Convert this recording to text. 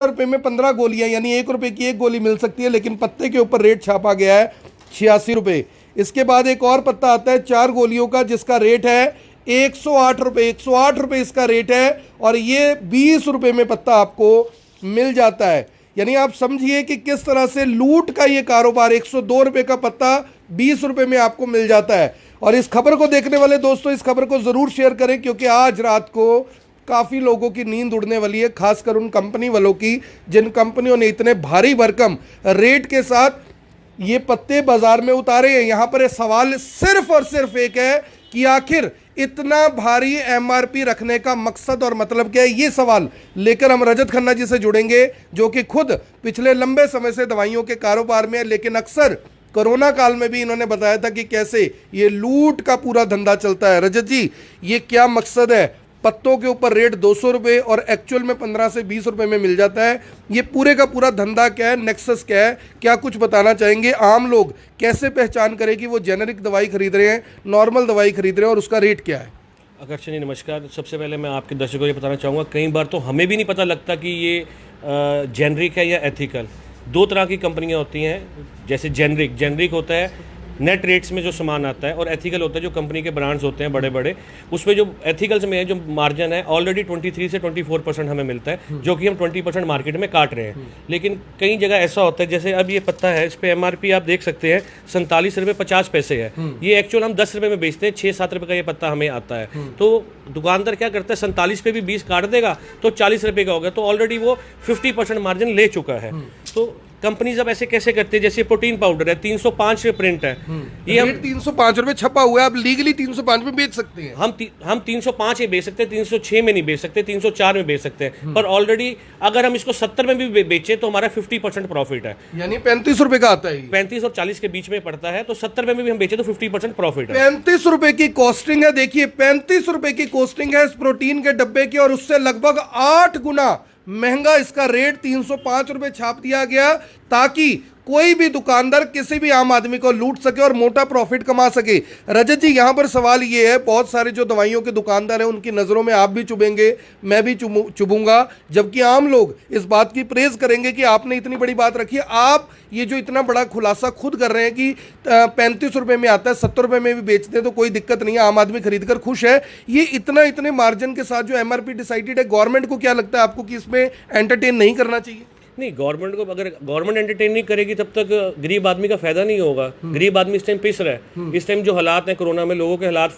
रुपए में 15 गोलियां यानी 1 रुपए की एक गोली मिल सकती है, लेकिन पत्ते के ऊपर रेट छापा गया है 86 रुपए। इसके बाद एक और पत्ता आता है 4 गोलियों का, जिसका रेट है 108 रुपए। 108 रुपए इसका रेट है और ये 20 रुपए में पत्ता आपको मिल जाता है। यानी आप समझिए कि किस तरह से लूट का ये कारोबार, 102 रुपए का पत्ता 20 रुपए में आपको मिल जाता है। और इस खबर को देखने वाले दोस्तों इस खबर को जरूर शेयर करें, क्योंकि आज रात को काफ़ी लोगों की नींद उड़ने वाली है, खासकर उन कंपनी वालों की जिन कंपनियों ने इतने भारी भरकम रेट के साथ ये पत्ते बाजार में उतारे हैं। यहां पर सवाल सिर्फ और सिर्फ एक है कि आखिर इतना भारी एमआरपी रखने का मकसद और मतलब क्या है। ये सवाल लेकर हम रजत खन्ना जी से जुड़ेंगे, जो कि खुद पिछले लंबे समय से दवाइयों के कारोबार में है, लेकिन अक्सर कोरोना काल में भी इन्होंने बताया था कि कैसे ये लूट का पूरा धंधा चलता है। रजत जी, ये क्या मकसद है? पत्तों के ऊपर रेट 200 रुपये और एक्चुअल में 15 से 20 रुपए में मिल जाता है। ये पूरे का पूरा धंधा क्या है, नेक्सस क्या है, क्या कुछ बताना चाहेंगे? आम लोग कैसे पहचान करें कि वो जेनेरिक दवाई खरीद रहे हैं, नॉर्मल दवाई खरीद रहे हैं, और उसका रेट क्या है? आकर्षण जी नमस्कार। सबसे पहले मैं आपके दर्शकों को ये बताना चाहूँगा, कई बार तो हमें भी नहीं पता लगता कि ये जेनरिक है या एथिकल। दो तरह की कंपनियाँ होती हैं, जैसे जेनरिक होता है नेट रेट्स में जो सामान आता है, और एथिकल होता है जो कंपनी के ब्रांड्स होते हैं बड़े बड़े, उसमें जो एथिकल्स में है जो मार्जिन है ऑलरेडी 23 से 24% हमें मिलता है, जो कि हम 20% मार्केट में काट रहे हैं। लेकिन कई जगह ऐसा होता है, जैसे अब ये पत्ता है, इस पर एमआरपी आप देख सकते हैं 47 रुपये 50 पैसे है। ये एक्चुअल हम 10 रुपये में बेचते हैं, 6-7 रुपये का ये पत्ता हमें आता है। तो दुकानदार क्या करता है, 47 पे भी 20 काट देगा तो 40 रुपये का हो गया, तो ऑलरेडी वो 50% मार्जिन ले चुका है। तो कंपनी जब ऐसे कैसे करती है, जैसे प्रोटीन पाउडर है 305 प्रिंट है, ये हम 305 रुपए छपा हुआ है, आप लीगली 305 में बेच सकते हैं। हम 305 में बेच सकते हैं, 306 में नहीं बेच सकते, 304 में बेच सकते हैं। पर ऑलरेडी अगर हम इसको 70 में भी बेचे तो हमारा 50% प्रॉफिट है, यानी 35 रुपए का आता है। 35 और 40 के बीच में पड़ता है, तो 70 में भी हम बेचे तो 50% प्रॉफिट है। 35 रुपए की कॉस्टिंग है। देखिए 35 रुपए की कॉस्टिंग है इस प्रोटीन के डब्बे की, और उससे लगभग 8 गुना महंगा इसका रेट 305 रुपए छाप दिया गया, ताकि कोई भी दुकानदार किसी भी आम आदमी को लूट सके और मोटा प्रॉफिट कमा सके। रजत जी, यहां पर सवाल ये है, बहुत सारे जो दवाइयों के दुकानदार हैं उनकी नज़रों में आप भी चुभेंगे, मैं भी चुभूंगा, जबकि आम लोग इस बात की प्रेज करेंगे कि आपने इतनी बड़ी बात रखी है। आप ये जो इतना बड़ा खुलासा खुद कर रहे हैं कि 35 रुपये में आता है, 70 रुपये में भी बेचते हैं तो कोई दिक्कत नहीं है, आम आदमी खरीद कर खुश है। ये इतने मार्जिन के साथ जो एमआरपी डिसाइडेड है, गवर्नमेंट को क्या लगता है आपको कि इसमें एंटरटेन नहीं करना चाहिए? नहीं, गवर्नमेंट को अगर गवर्नमेंट एंटरटेन नहीं करेगी तब तक गरीब आदमी का फायदा नहीं होगा। गरीब आदमी इस टाइम पिस रहा है। इस टाइम जो हालात हैं कोरोना में, लोगों के हालात